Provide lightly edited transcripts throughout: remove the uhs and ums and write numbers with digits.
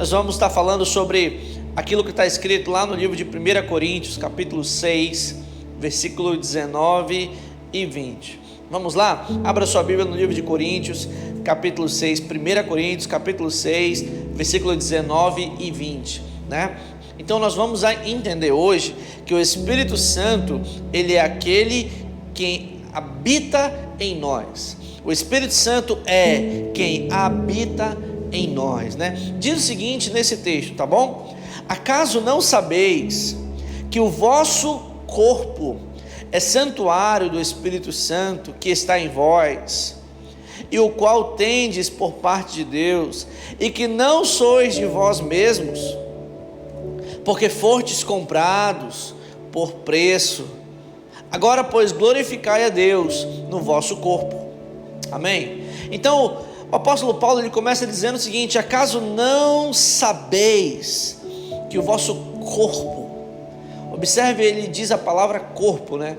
nós vamos estar falando sobre aquilo que está escrito lá no livro de 1 Coríntios, capítulo 6, versículo 19 e 20. Vamos lá? Abra sua Bíblia no livro de Coríntios, capítulo 6, 1 Coríntios, capítulo 6, versículo 19 e 20, né? Então nós vamos entender hoje que o Espírito Santo, ele é aquele que habita em nós. O Espírito Santo é quem habita em nós, né? Diz o seguinte nesse texto, tá bom? Acaso não sabeis que o vosso corpo é santuário do Espírito Santo que está em vós, e o qual tendes por parte de Deus, e que não sois de vós mesmos, porque fostes comprados por preço? Agora, pois, glorificai a Deus no vosso corpo. Amém? Então, o apóstolo Paulo, ele começa dizendo o seguinte: acaso não sabeis que o vosso corpo, observe, ele diz a palavra corpo, né?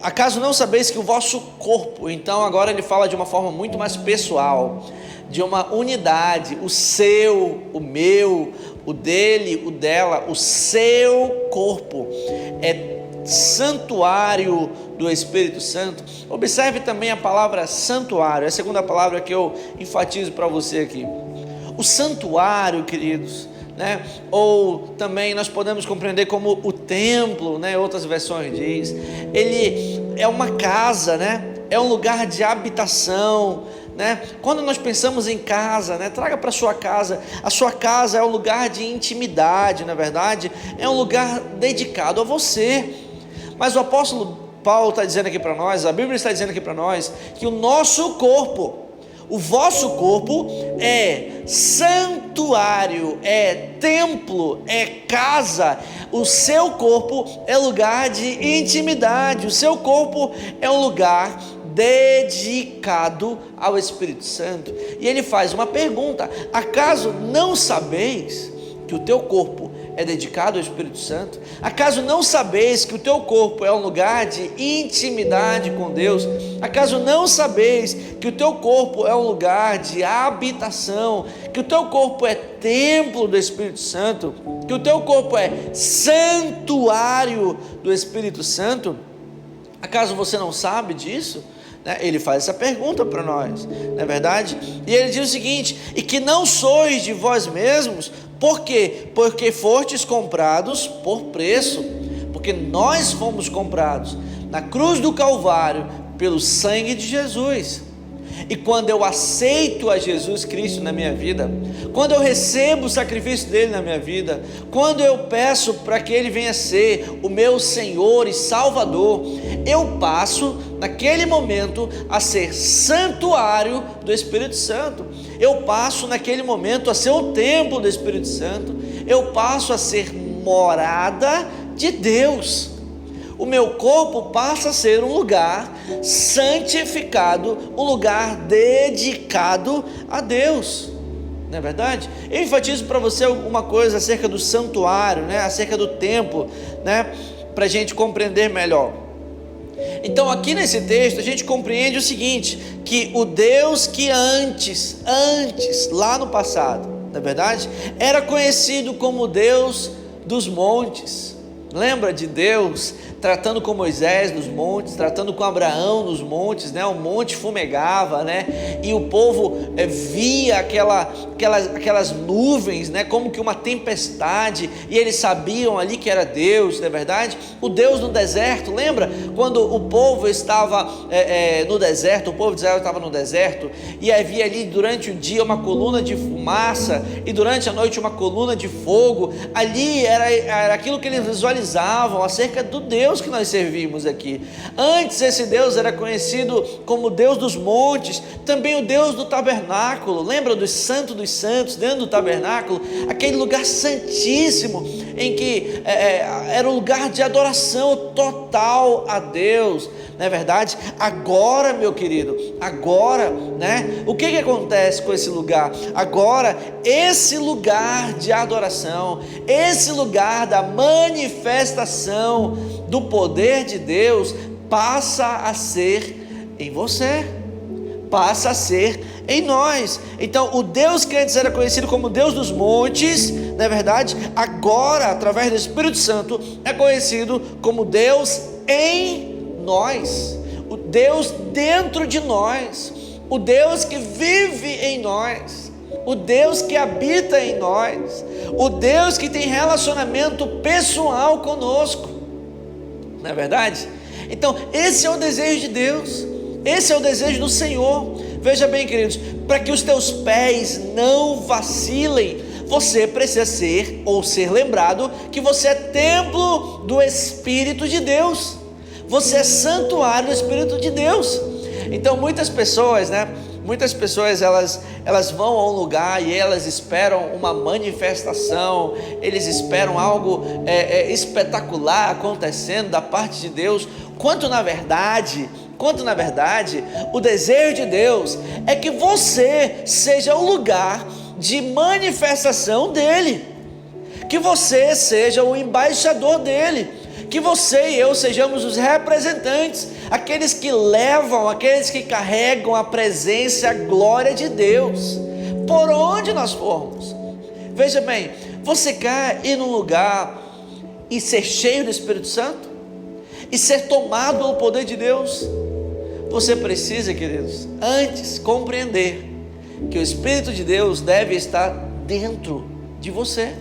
Acaso não sabeis que o vosso corpo, então agora ele fala de uma forma muito mais pessoal, de uma unidade, o seu, o meu, o dele, o dela, o seu corpo é santuário do Espírito Santo. Observe também a palavra santuário, é a segunda palavra que eu enfatizo para você aqui. O santuário, queridos, né? Ou também nós podemos compreender como o templo, né? Outras versões diz, ele é uma casa, né? É um lugar de habitação, né? Quando nós pensamos em casa, né? Traga para sua casa. A sua casa é um lugar de intimidade, na verdade, é um lugar dedicado a você. Mas o apóstolo Paulo está dizendo aqui para nós, a Bíblia está dizendo aqui para nós, que o nosso corpo, o vosso corpo é santuário, é templo, é casa. O seu corpo é lugar de intimidade, o seu corpo é um lugar dedicado ao Espírito Santo. E ele faz uma pergunta: acaso não sabeis que o teu corpo é dedicado ao Espírito Santo? Acaso não sabeis que o teu corpo é um lugar de intimidade com Deus? Acaso não sabeis que o teu corpo é um lugar de habitação, que o teu corpo é templo do Espírito Santo, que o teu corpo é santuário do Espírito Santo? Acaso você não sabe disso? Ele faz essa pergunta para nós, não é verdade? E ele diz o seguinte: e que não sois de vós mesmos. Por quê? Porque fostes comprados por preço. Porque nós fomos comprados na cruz do Calvário pelo sangue de Jesus. E quando eu aceito a Jesus Cristo na minha vida, quando eu recebo o sacrifício dele na minha vida, quando eu peço para que ele venha ser o meu Senhor e Salvador, eu passo naquele momento a ser santuário do Espírito Santo. Eu passo naquele momento a ser o templo do Espírito Santo. Eu passo a ser morada de Deus. O meu corpo passa a ser um lugar santificado, um lugar dedicado a Deus, não é verdade? Eu enfatizo para você uma coisa acerca do santuário, né? Acerca do templo, né? Para a gente compreender melhor. Então aqui nesse texto a gente compreende o seguinte: que o Deus que antes, lá no passado, na verdade, era conhecido como o Deus dos montes. Lembra de Deus tratando com Moisés nos montes, tratando com Abraão nos montes, né? O monte fumegava, né? E o povo via aquelas nuvens, né? Como que uma tempestade, e eles sabiam ali que era Deus, não é verdade? O Deus no deserto, lembra? Quando o povo estava no deserto, o povo de Israel estava no deserto, e havia ali durante o dia uma coluna de fumaça, e durante a noite uma coluna de fogo. Ali era aquilo que eles visualizavam acerca do Deus que nós servimos aqui. Antes esse Deus era conhecido como Deus dos montes, também o Deus do tabernáculo. Lembra do Santo dos Santos dentro do tabernáculo? Aquele lugar santíssimo em que era um lugar de adoração total a Deus, não é verdade? Agora, meu querido, agora, né? O que acontece com esse lugar? Agora, esse lugar de adoração, esse lugar da manifestação do poder de Deus passa a ser em você, passa a ser em nós. Então o Deus que antes era conhecido como Deus dos montes, não é verdade? Agora, através do Espírito Santo, é conhecido como Deus em nós, o Deus dentro de nós, o Deus que vive em nós, o Deus que habita em nós, o Deus que tem relacionamento pessoal conosco, não é verdade? Então esse é o desejo de Deus, esse é o desejo do Senhor. Veja bem, queridos, para que os teus pés não vacilem, você precisa ser lembrado que você é templo do Espírito de Deus, você é santuário do Espírito de Deus. Então muitas pessoas, elas vão a um lugar e elas esperam uma manifestação, eles esperam algo espetacular acontecendo da parte de Deus, quanto na verdade, o desejo de Deus é que você seja o lugar de manifestação dEle, que você seja o embaixador dEle, que você e eu sejamos os representantes, aqueles que levam, aqueles que carregam a presença, a glória de Deus, por onde nós formos. Veja bem, você quer ir num lugar e ser cheio do Espírito Santo? E ser tomado pelo poder de Deus? Você precisa, queridos, antes compreender que o Espírito de Deus deve estar dentro de você,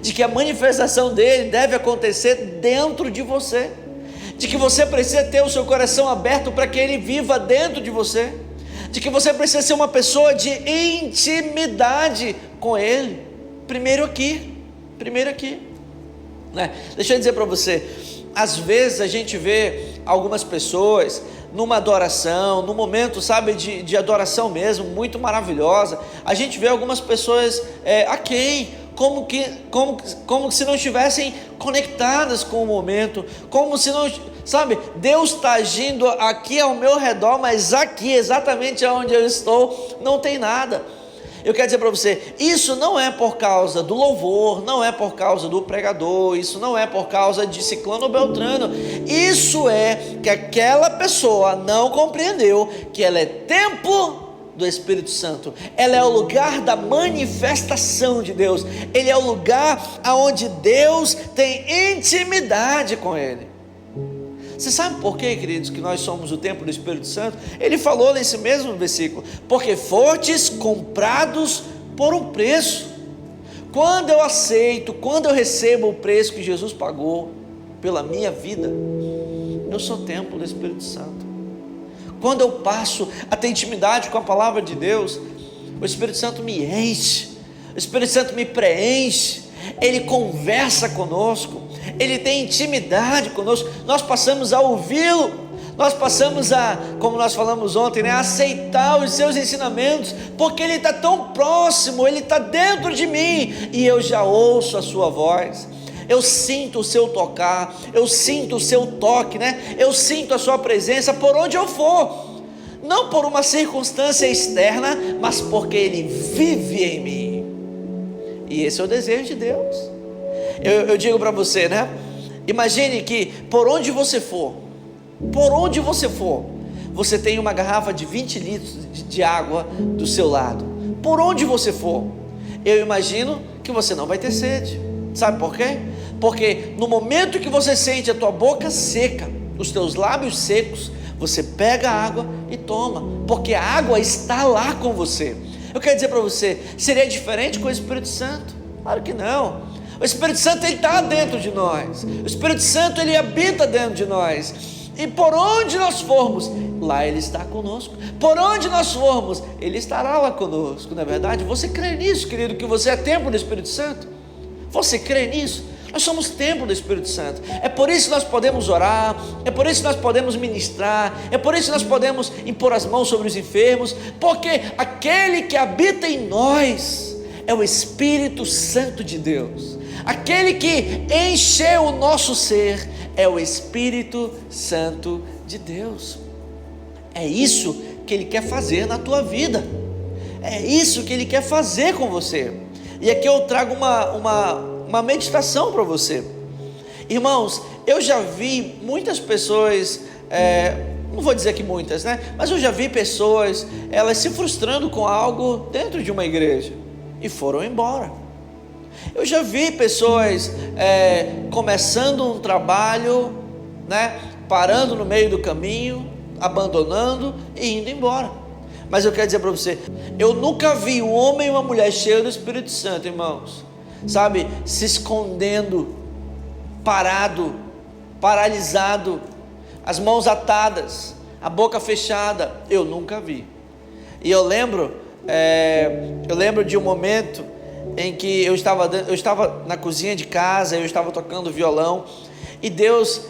de que a manifestação dele deve acontecer dentro de você, de que você precisa ter o seu coração aberto para que ele viva dentro de você, de que você precisa ser uma pessoa de intimidade com ele, primeiro aqui, né? Deixa eu dizer para você, às vezes a gente vê algumas pessoas numa adoração, num momento, sabe, de adoração mesmo, muito maravilhosa, a gente vê algumas pessoas como se não estivessem conectadas com o momento, como se não, sabe, Deus está agindo aqui ao meu redor, mas aqui, exatamente onde eu estou, não tem nada. Eu quero dizer para você, isso não é por causa do louvor, não é por causa do pregador, isso não é por causa de ciclano ou beltrano, isso é que aquela pessoa não compreendeu que ela é templo do Espírito Santo, ela é o lugar da manifestação de Deus, ele é o lugar onde Deus tem intimidade com ele. Você sabe por quê, queridos, que nós somos o templo do Espírito Santo? Ele falou nesse mesmo versículo, porque fostes comprados por um preço. Quando eu aceito, quando eu recebo o preço que Jesus pagou pela minha vida, eu sou templo do Espírito Santo. Quando eu passo a ter intimidade com a palavra de Deus, o Espírito Santo me enche, o Espírito Santo me preenche, ele conversa conosco, ele tem intimidade conosco, nós passamos a ouvi-lo, nós passamos a, como nós falamos ontem, a aceitar os seus ensinamentos, porque ele está tão próximo, ele está dentro de mim, e eu já ouço a sua voz, eu sinto o seu tocar, eu sinto o seu toque, eu sinto a sua presença por onde eu for, não por uma circunstância externa, mas porque ele vive em mim. E esse é o desejo de Deus. Eu digo para você, imagine que por onde você for, você tem uma garrafa de 20 litros de água do seu lado, por onde você for, eu imagino que você não vai ter sede. Sabe por quê? Porque no momento que você sente a tua boca seca, os teus lábios secos, você pega a água e toma, porque a água está lá com você. Eu quero dizer para você, seria diferente com o Espírito Santo? Claro que não. O Espírito Santo, ele está dentro de nós, o Espírito Santo, ele habita dentro de nós, e por onde nós formos, lá ele está conosco, por onde nós formos, ele estará lá conosco, não é verdade? Você crê nisso, querido, que você é templo do Espírito Santo? Você crê nisso? Nós somos templo do Espírito Santo, é por isso que nós podemos orar, é por isso que nós podemos ministrar, é por isso que nós podemos impor as mãos sobre os enfermos, porque aquele que habita em nós é o Espírito Santo de Deus, aquele que encheu o nosso ser é o Espírito Santo de Deus. É isso que Ele quer fazer na tua vida, é isso que Ele quer fazer com você. E aqui eu trago uma meditação para você. Irmãos, eu já vi muitas pessoas não vou dizer que muitas, né? Mas eu já vi pessoas, elas se frustrando com algo dentro de uma igreja e foram embora. Eu já vi pessoas começando um trabalho, né? Parando no meio do caminho, abandonando e indo embora. Mas eu quero dizer para você, eu nunca vi um homem e uma mulher cheios do Espírito Santo, irmãos, sabe, se escondendo, parado, paralisado, as mãos atadas, a boca fechada. Eu nunca vi. E eu lembro de um momento em que eu estava na cozinha de casa, eu estava tocando violão, e Deus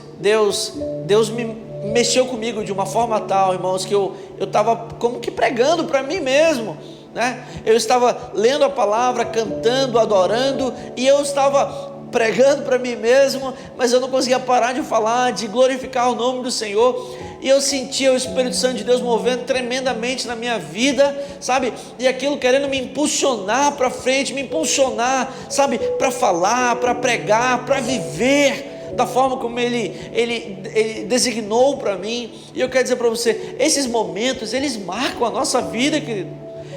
me mexeu comigo de uma forma tal, irmãos, que eu estava como que pregando para mim mesmo, né? Eu estava lendo a palavra, cantando, adorando, e eu estava pregando para mim mesmo, mas eu não conseguia parar de falar, de glorificar o nome do Senhor. E eu sentia o Espírito Santo de Deus movendo tremendamente na minha vida, sabe, e aquilo querendo me impulsionar para frente, me impulsionar, sabe, para falar, para pregar, para viver da forma como Ele designou para mim. E eu quero dizer para você, esses momentos, eles marcam a nossa vida, querido.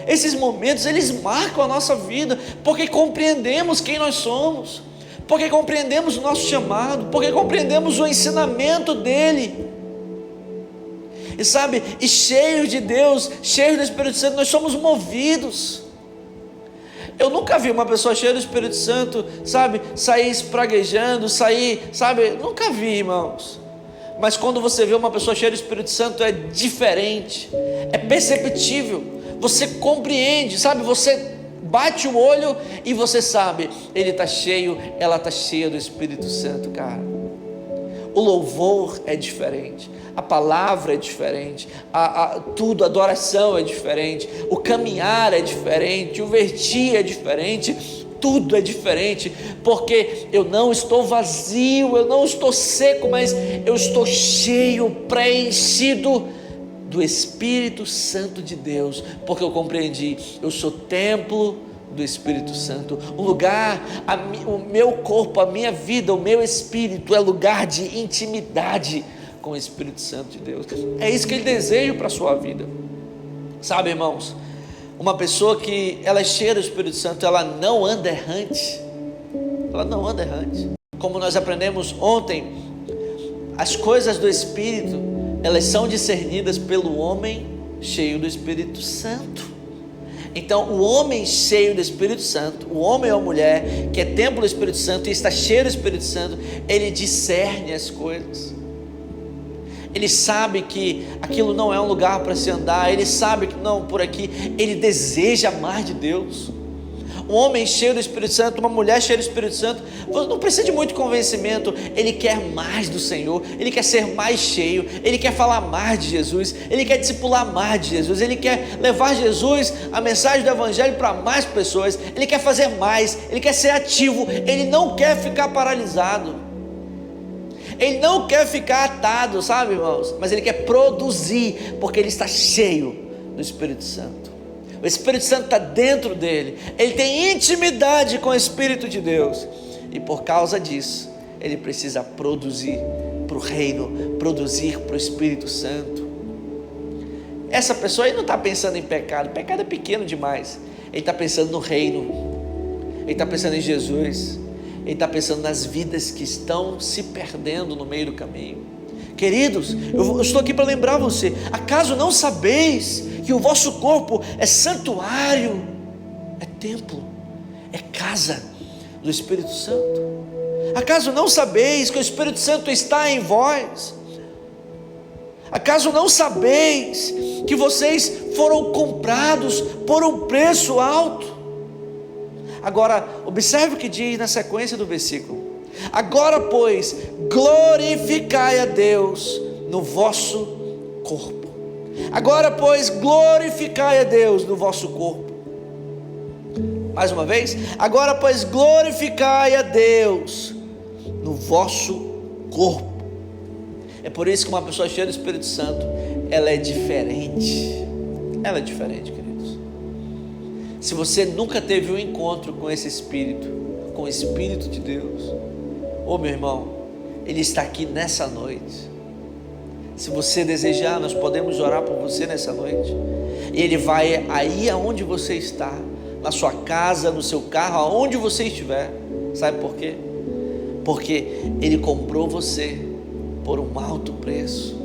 Esses momentos, eles marcam a nossa vida, porque compreendemos quem nós somos, porque compreendemos o nosso chamado, porque compreendemos o ensinamento dEle. E sabe, e cheios de Deus, cheios do Espírito Santo, nós somos movidos. Eu nunca vi uma pessoa cheia do Espírito Santo, sabe, sair espraguejando, nunca vi, irmãos. Mas quando você vê uma pessoa cheia do Espírito Santo, é diferente, é perceptível, você compreende, sabe, você bate o olho e você sabe, ele está cheio, ela está cheia do Espírito Santo, cara. O louvor é diferente, a palavra é diferente, tudo, a adoração é diferente, o caminhar é diferente, o vertir é diferente, tudo é diferente, porque eu não estou vazio, eu não estou seco, mas eu estou cheio, preenchido do Espírito Santo de Deus, porque eu compreendi, eu sou templo do Espírito Santo, um lugar, o meu corpo, a minha vida, o meu espírito é lugar de intimidade com o Espírito Santo de Deus. É isso que Ele deseja para a sua vida, sabe, irmãos? Uma pessoa que ela é cheia do Espírito Santo, ela não anda errante, como nós aprendemos ontem, as coisas do Espírito, elas são discernidas pelo homem cheio do Espírito Santo. Então o homem cheio do Espírito Santo, o homem ou a mulher que é templo do Espírito Santo e está cheio do Espírito Santo, ele discerne as coisas, ele sabe que aquilo não é um lugar para se andar, ele sabe que não, por aqui, ele deseja mais de Deus. Um homem cheio do Espírito Santo, uma mulher cheia do Espírito Santo, não precisa de muito convencimento, ele quer mais do Senhor, ele quer ser mais cheio, ele quer falar mais de Jesus, ele quer discipular mais de Jesus, ele quer levar Jesus, a mensagem do Evangelho para mais pessoas, ele quer fazer mais, ele quer ser ativo, ele não quer ficar paralisado, ele não quer ficar atado, sabe, irmãos, mas ele quer produzir, porque ele está cheio do Espírito Santo. O Espírito Santo está dentro dele, ele tem intimidade com o Espírito de Deus, e por causa disso, ele precisa produzir para o reino, produzir para o Espírito Santo. Essa pessoa aí não está pensando em pecado, pecado é pequeno demais, ele está pensando no reino, ele está pensando em Jesus, ele está pensando nas vidas que estão se perdendo no meio do caminho. Queridos, eu estou aqui para lembrar você, acaso não sabeis que o vosso corpo é santuário, é templo, é casa do Espírito Santo? Acaso não sabeis que o Espírito Santo está em vós? Acaso não sabeis que vocês foram comprados por um preço alto? Agora, observe o que diz na sequência do versículo: agora, pois, glorificai a Deus no vosso corpo. Agora, pois, glorificai a Deus no vosso corpo. Mais uma vez, agora, pois, glorificai a Deus no vosso corpo. É por isso que uma pessoa cheia do Espírito Santo, ela é diferente. Ela é diferente, queridos. Se você nunca teve um encontro com esse Espírito, com o Espírito de Deus, ô meu irmão, Ele está aqui nessa noite. Se você desejar, nós podemos orar por você nessa noite. E Ele vai aí aonde você está, na sua casa, no seu carro, aonde você estiver. Sabe por quê? Porque Ele comprou você por um alto preço.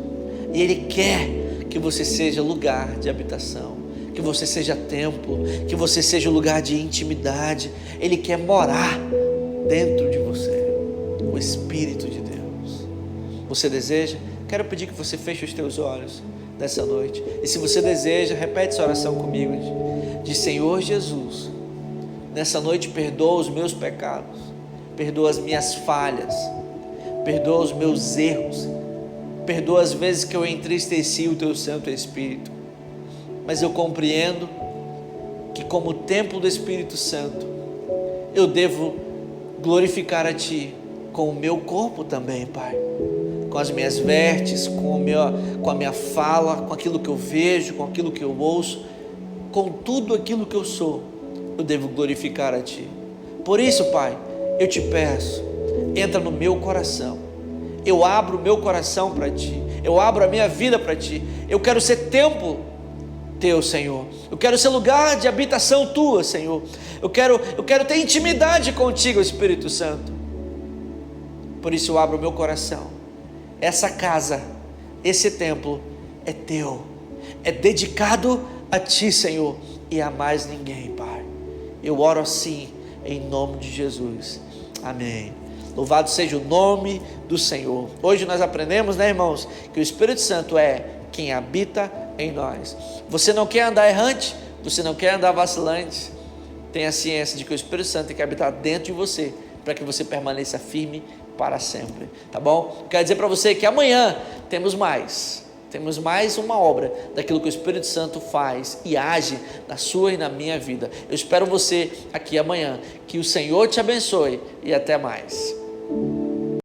E Ele quer que você seja lugar de habitação, que você seja templo, que você seja lugar de intimidade. Ele quer morar dentro de você, o Espírito de Deus. Você deseja? Quero pedir que você feche os teus olhos nessa noite. E se você deseja, repete essa oração comigo. Diz: Senhor Jesus, nessa noite perdoa os meus pecados, perdoa as minhas falhas, perdoa os meus erros, perdoa as vezes que eu entristeci o Teu Santo Espírito. Mas eu compreendo que, como templo do Espírito Santo, eu devo glorificar a Ti com o meu corpo também, Pai, com as minhas vestes, com a minha fala, com aquilo que eu vejo, com aquilo que eu ouço, com tudo aquilo que eu sou, eu devo glorificar a Ti. Por isso, Pai, eu te peço, entra no meu coração. Eu abro o meu coração para Ti, eu abro a minha vida para Ti. Eu quero ser templo Teu, Senhor. Eu quero ser lugar de habitação Tua, Senhor. Eu quero ter intimidade contigo, Espírito Santo. Por isso eu abro o meu coração. Essa casa, esse templo é Teu, é dedicado a Ti, Senhor, e a mais ninguém, Pai. Eu oro assim, em nome de Jesus. Amém. Louvado seja o nome do Senhor. Hoje nós aprendemos, né, irmãos, que o Espírito Santo é quem habita em nós. Você não quer andar errante? Você não quer andar vacilante? Tenha ciência de que o Espírito Santo tem que habitar dentro de você, para que você permaneça firme para sempre, tá bom? Quero dizer para você que amanhã temos mais uma obra daquilo que o Espírito Santo faz e age na sua e na minha vida. Eu espero você aqui amanhã. Que o Senhor te abençoe e até mais.